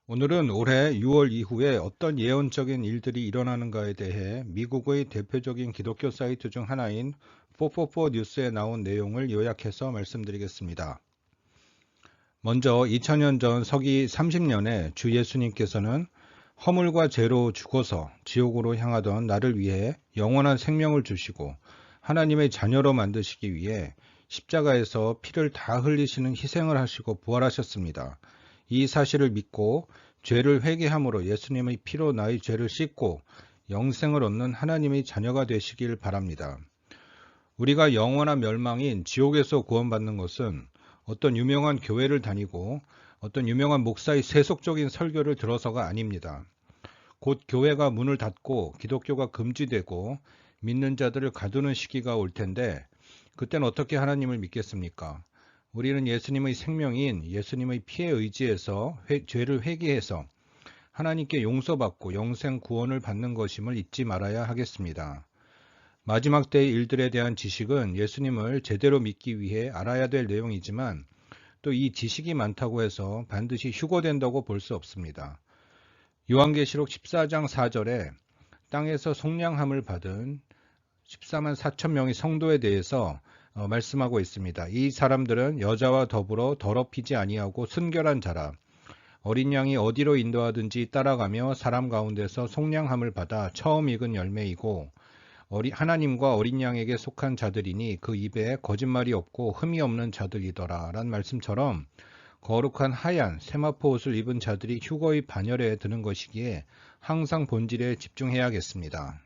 오늘은 올해 6월 이후에 어떤 예언적인 일들이 일어나는가에 대해 미국의 대표적인 기독교 사이트 중 하나인 444 뉴스에 나온 내용을 요약해서 말씀드리겠습니다. 먼저 2000년 전 서기 30년에 주 예수님께서는 허물과 죄로 죽어서 지옥으로 향하던 나를 위해 영원한 생명을 주시고 하나님의 자녀로 만드시기 위해 십자가에서 피를 다 흘리시는 희생을 하시고 부활하셨습니다. 이 사실을 믿고 죄를 회개함으로 예수님의 피로 나의 죄를 씻고 영생을 얻는 하나님의 자녀가 되시길 바랍니다. 우리가 영원한 멸망인 지옥에서 구원받는 것은 어떤 유명한 교회를 다니고 어떤 유명한 목사의 세속적인 설교를 들어서가 아닙니다. 곧 교회가 문을 닫고 기독교가 금지되고 믿는 자들을 가두는 시기가 올 텐데 그땐 어떻게 하나님을 믿겠습니까? 우리는 예수님의 생명인 예수님의 피에 의지해서 죄를 회개해서 하나님께 용서받고 영생 구원을 받는 것임을 잊지 말아야 하겠습니다. 마지막 때의 일들에 대한 지식은 예수님을 제대로 믿기 위해 알아야 될 내용이지만 또 이 지식이 많다고 해서 반드시 휴거된다고 볼 수 없습니다. 요한계시록 14장 4절에 땅에서 속량함을 받은 14만 4천 명의 성도에 대해서 말씀하고 있습니다. 이 사람들은 여자와 더불어 더럽히지 아니하고 순결한 자라. 어린 양이 어디로 인도하든지 따라가며 사람 가운데서 속량함을 받아 처음 익은 열매이고 하나님과 어린 양에게 속한 자들이니 그 입에 거짓말이 없고 흠이 없는 자들이더라 라는 말씀처럼 거룩한 하얀 세마포 옷을 입은 자들이 휴거의 반열에 드는 것이기에 항상 본질에 집중해야겠습니다.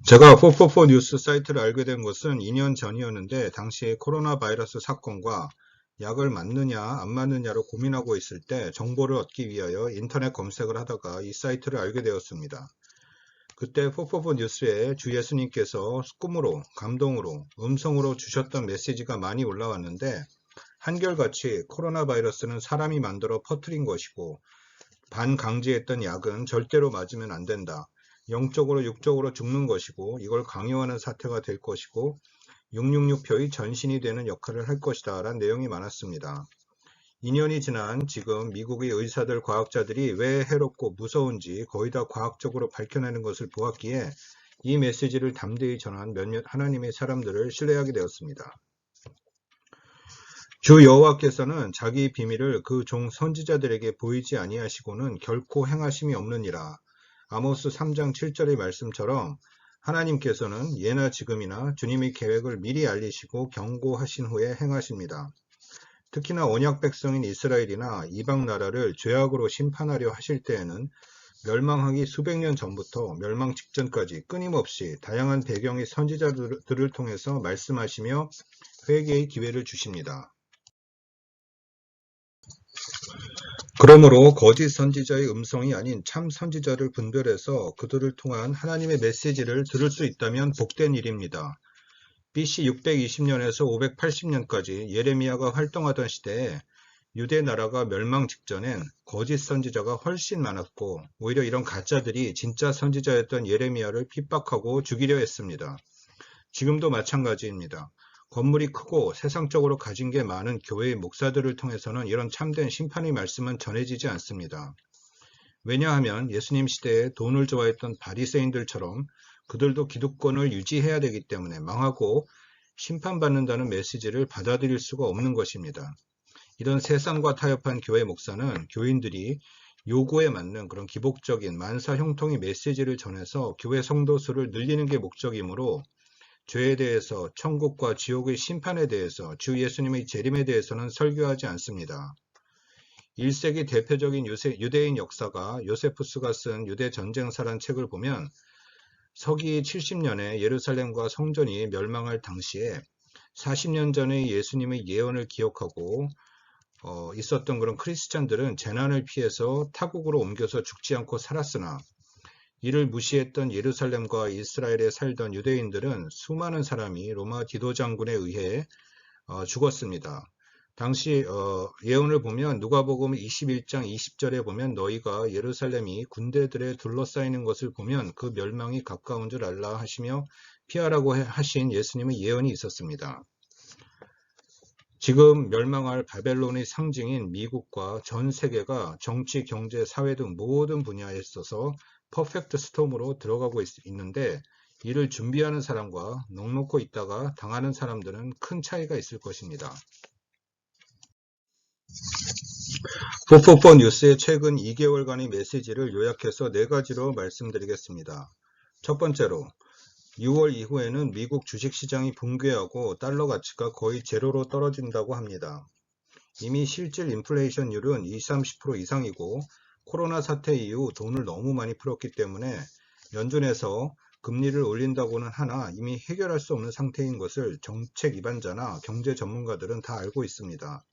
제가 444 뉴스 사이트를 알게 된 것은 2년 전이었는데 당시에 코로나 바이러스 사건과 약을 맞느냐 안 맞느냐로 고민하고 있을 때 정보를 얻기 위하여 인터넷 검색을 하다가 이 사이트를 알게 되었습니다. 그때 444 뉴스에 주 예수님께서 꿈으로, 감동으로, 음성으로 주셨던 메시지가 많이 올라왔는데 한결같이 코로나 바이러스는 사람이 만들어 퍼뜨린 것이고 반강제했던 약은 절대로 맞으면 안 된다. 영적으로 육적으로 죽는 것이고 이걸 강요하는 사태가 될 것이고 666표의 전신이 되는 역할을 할 것이다 라는 내용이 많았습니다. 2년이 지난 지금 미국의 의사들, 과학자들이 왜 해롭고 무서운지 거의 다 과학적으로 밝혀내는 것을 보았기에 이 메시지를 담대히 전한 몇몇 하나님의 사람들을 신뢰하게 되었습니다. 주 여호와께서는 자기 비밀을 그 종 선지자들에게 보이지 아니하시고는 결코 행하심이 없느니라. 아모스 3장 7절의 말씀처럼 하나님께서는 예나 지금이나 주님의 계획을 미리 알리시고 경고하신 후에 행하십니다. 특히나 언약 백성인 이스라엘이나 이방 나라를 죄악으로 심판하려 하실 때에는 멸망하기 수백 년 전부터 멸망 직전까지 끊임없이 다양한 배경의 선지자들을 통해서 말씀하시며 회개의 기회를 주십니다. 그러므로 거짓 선지자의 음성이 아닌 참 선지자를 분별해서 그들을 통한 하나님의 메시지를 들을 수 있다면 복된 일입니다. BC 620년에서 580년까지 예레미야가 활동하던 시대에 유대 나라가 멸망 직전엔 거짓 선지자가 훨씬 많았고 오히려 이런 가짜들이 진짜 선지자였던 예레미야를 핍박하고 죽이려 했습니다. 지금도 마찬가지입니다. 건물이 크고 세상적으로 가진 게 많은 교회의 목사들을 통해서는 이런 참된 심판의 말씀은 전해지지 않습니다. 왜냐하면 예수님 시대에 돈을 좋아했던 바리새인들처럼 그들도 기득권을 유지해야 되기 때문에 망하고 심판받는다는 메시지를 받아들일 수가 없는 것입니다. 이런 세상과 타협한 교회 목사는 교인들이 요구에 맞는 그런 기복적인 만사 형통의 메시지를 전해서 교회 성도 수를 늘리는 게 목적이므로 죄에 대해서 천국과 지옥의 심판에 대해서 주 예수님의 재림에 대해서는 설교하지 않습니다. 1세기 대표적인 유대인 역사가 요세푸스가 쓴 유대 전쟁사란 책을 보면 서기 70년에 예루살렘과 성전이 멸망할 당시에 40년 전의 예수님의 예언을 기억하고 있었던 그런 크리스찬들은 재난을 피해서 타국으로 옮겨서 죽지 않고 살았으나 이를 무시했던 예루살렘과 이스라엘에 살던 유대인들은 수많은 사람이 로마 디도 장군에 의해 죽었습니다. 당시 예언을 보면 누가복음 21장 20절에 보면 너희가 예루살렘이 군대들에 둘러싸이는 것을 보면 그 멸망이 가까운 줄 알라 하시며 피하라고 하신 예수님의 예언이 있었습니다. 지금 멸망할 바벨론의 상징인 미국과 전 세계가 정치, 경제, 사회 등 모든 분야에 있어서 퍼펙트 스톰으로 들어가고 있는데 이를 준비하는 사람과 넋놓고 있다가 당하는 사람들은 큰 차이가 있을 것입니다. 444 뉴스의 최근 2개월간의 메시지를 요약해서 4가지로 말씀드리겠습니다. 첫 번째로 6월 이후에는 미국 주식시장이 붕괴하고 달러 가치가 거의 제로로 떨어진다고 합니다. 이미 실질 인플레이션율은 20-30% 이상이고 코로나 사태 이후 돈을 너무 많이 풀었기 때문에 연준에서 금리를 올린다고는 하나 이미 해결할 수 없는 상태인 것을 정책 입안자나 경제 전문가들은 다 알고 있습니다.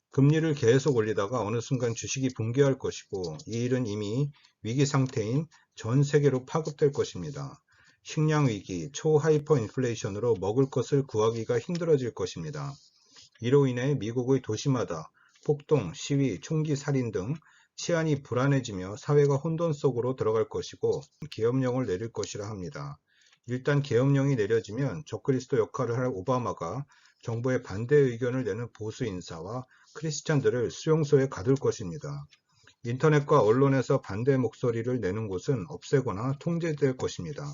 금리를 계속 올리다가 어느 순간 주식이 붕괴할 것이고 이 일은 이미 위기 상태인 전 세계로 파급될 것입니다. 식량 위기, 초하이퍼 인플레이션으로 먹을 것을 구하기가 힘들어질 것입니다. 이로 인해 미국의 도시마다 폭동, 시위, 총기 살인 등 치안이 불안해지며 사회가 혼돈 속으로 들어갈 것이고 계엄령을 내릴 것이라 합니다. 일단 계엄령이 내려지면 적그리스도 역할을 할 오바마가 정부에 반대 의견을 내는 보수 인사와 크리스찬들을 수용소에 가둘 것입니다. 인터넷과 언론에서 반대 목소리를 내는 곳은 없애거나 통제될 것입니다.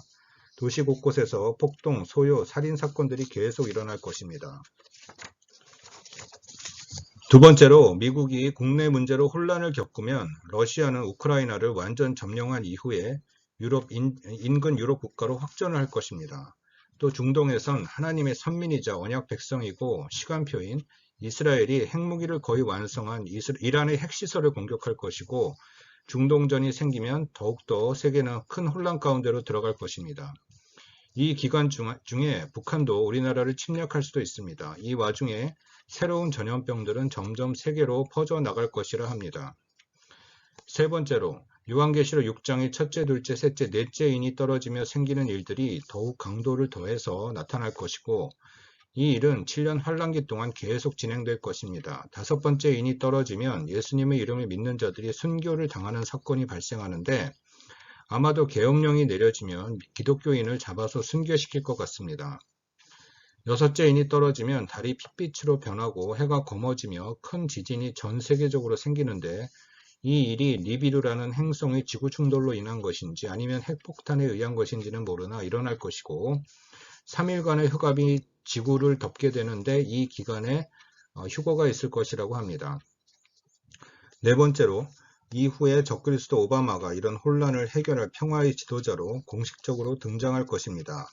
도시 곳곳에서 폭동, 소요, 살인 사건들이 계속 일어날 것입니다. 두 번째로 미국이 국내 문제로 혼란을 겪으면 러시아는 우크라이나를 완전 점령한 이후에 인근 유럽 국가로 확전을 할 것입니다. 또 중동에선 하나님의 선민이자 언약 백성이고 시간표인 이스라엘이 핵무기를 거의 완성한 이란의 핵시설을 공격할 것이고 중동전이 생기면 더욱더 세계는 큰 혼란 가운데로 들어갈 것입니다. 이 기간 중에 북한도 우리나라를 침략할 수도 있습니다. 이 와중에 새로운 전염병들은 점점 세계로 퍼져나갈 것이라 합니다. 세 번째로 요한계시록 6장의 첫째, 둘째, 셋째, 넷째 인이 떨어지며 생기는 일들이 더욱 강도를 더해서 나타날 것이고 이 일은 7년 환란기 동안 계속 진행될 것입니다. 다섯 번째 인이 떨어지면 예수님의 이름을 믿는 자들이 순교를 당하는 사건이 발생하는데 아마도 계엄령이 내려지면 기독교인을 잡아서 순교시킬 것 같습니다. 여섯째 인이 떨어지면 달이 핏빛으로 변하고 해가 검어지며 큰 지진이 전 세계적으로 생기는데 이 일이 니비루라는 행성의 지구 충돌로 인한 것인지 아니면 핵폭탄에 의한 것인지는 모르나 일어날 것이고 3일간의 흑암이 지구를 덮게 되는데 이 기간에 휴거가 있을 것이라고 합니다. 네 번째로 이후에 적그리스도 오바마가 이런 혼란을 해결할 평화의 지도자로 공식적으로 등장할 것입니다.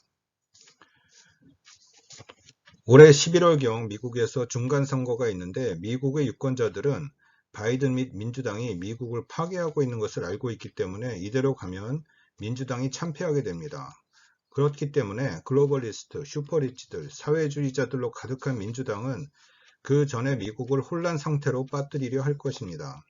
올해 11월경 미국에서 중간선거가 있는데 미국의 유권자들은 바이든 및 민주당이 미국을 파괴하고 있는 것을 알고 있기 때문에 이대로 가면 민주당이 참패하게 됩니다. 그렇기 때문에 글로벌리스트, 슈퍼리치들, 사회주의자들로 가득한 민주당은 그 전에 미국을 혼란 상태로 빠뜨리려 할 것입니다.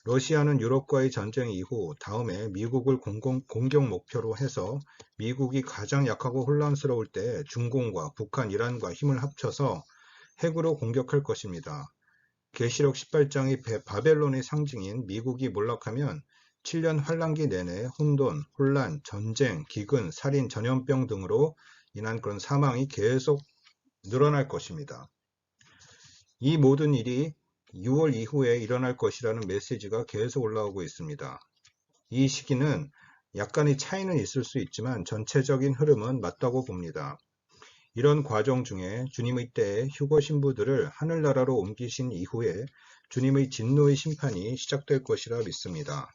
러시아는 유럽과의 전쟁 이후 다음에 미국을 공격 목표로 해서 미국이 가장 약하고 혼란스러울 때 중공과 북한, 이란과 힘을 합쳐서 핵으로 공격할 것입니다. 계시록 18장의 바벨론의 상징인 미국이 몰락하면 7년 환란기 내내 혼돈, 혼란, 전쟁, 기근, 살인, 전염병 등으로 인한 그런 사망이 계속 늘어날 것입니다. 이 모든 일이 6월 이후에 일어날 것이라는 메시지가 계속 올라오고 있습니다. 이 시기는 약간의 차이는 있을 수 있지만 전체적인 흐름은 맞다고 봅니다. 이런 과정 중에 주님의 때에 휴거 신부들을 하늘나라로 옮기신 이후에 주님의 진노의 심판이 시작될 것이라 믿습니다.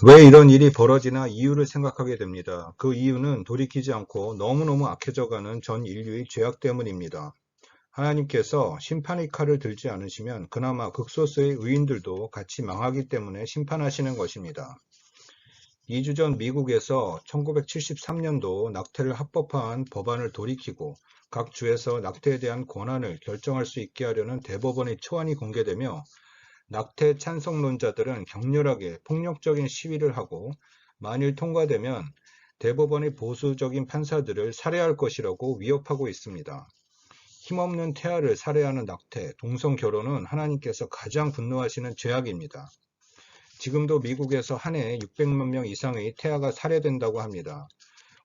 왜 이런 일이 벌어지나 이유를 생각하게 됩니다. 그 이유는 돌이키지 않고 너무너무 악해져가는 전 인류의 죄악 때문입니다. 하나님께서 심판의 칼을 들지 않으시면 그나마 극소수의 의인들도 같이 망하기 때문에 심판하시는 것입니다. 2주 전 미국에서 1973년도 낙태를 합법화한 법안을 돌이키고 각 주에서 낙태에 대한 권한을 결정할 수 있게 하려는 대법원의 초안이 공개되며 낙태 찬성론자들은 격렬하게 폭력적인 시위를 하고 만일 통과되면 대법원의 보수적인 판사들을 살해할 것이라고 위협하고 있습니다. 힘없는 태아를 살해하는 낙태, 동성결혼은 하나님께서 가장 분노하시는 죄악입니다. 지금도 미국에서 한 해에 600만 명 이상의 태아가 살해된다고 합니다.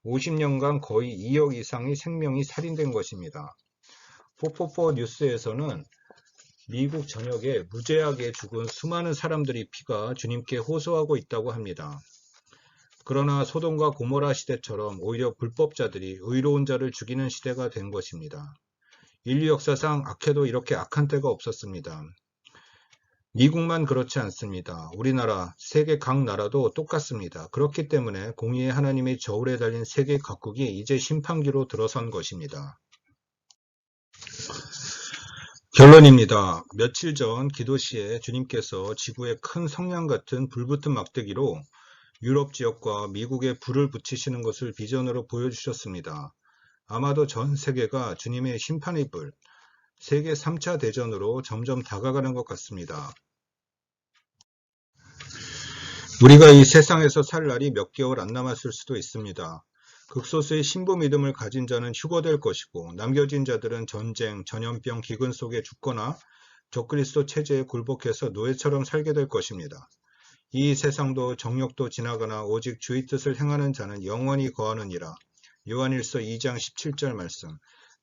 50년간 거의 2억 이상의 생명이 살인된 것입니다. 444 뉴스에서는 미국 전역에 무죄하게 죽은 수많은 사람들의 피가 주님께 호소하고 있다고 합니다. 그러나 소돔과 고모라 시대처럼 오히려 불법자들이 의로운 자를 죽이는 시대가 된 것입니다. 인류 역사상 악해도 이렇게 악한 때가 없었습니다. 미국만 그렇지 않습니다. 우리나라, 세계 각 나라도 똑같습니다. 그렇기 때문에 공의의 하나님의 저울에 달린 세계 각국이 이제 심판기로 들어선 것입니다. 결론입니다. 며칠 전 기도 시에 주님께서 지구에 큰 성냥 같은 불붙은 막대기로 유럽 지역과 미국에 불을 붙이시는 것을 비전으로 보여주셨습니다. 아마도 전 세계가 주님의 심판의 불, 세계 3차 대전으로 점점 다가가는 것 같습니다. 우리가 이 세상에서 살 날이 몇 개월 안 남았을 수도 있습니다. 극소수의 신부 믿음을 가진 자는 휴거될 것이고 남겨진 자들은 전쟁, 전염병, 기근 속에 죽거나 적그리스도 체제에 굴복해서 노예처럼 살게 될 것입니다. 이 세상도 정욕도 지나가나 오직 주의 뜻을 행하는 자는 영원히 거하느니라. 요한일서 2장 17절 말씀.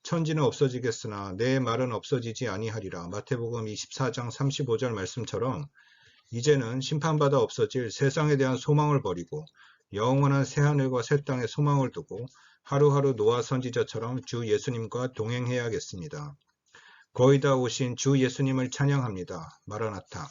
천지는 없어지겠으나 내 말은 없어지지 아니하리라. 마태복음 24장 35절 말씀처럼 이제는 심판받아 없어질 세상에 대한 소망을 버리고 영원한 새하늘과 새 땅에 소망을 두고 하루하루 노아 선지자처럼 주 예수님과 동행해야겠습니다. 거의 다 오신 주 예수님을 찬양합니다. 마라나타.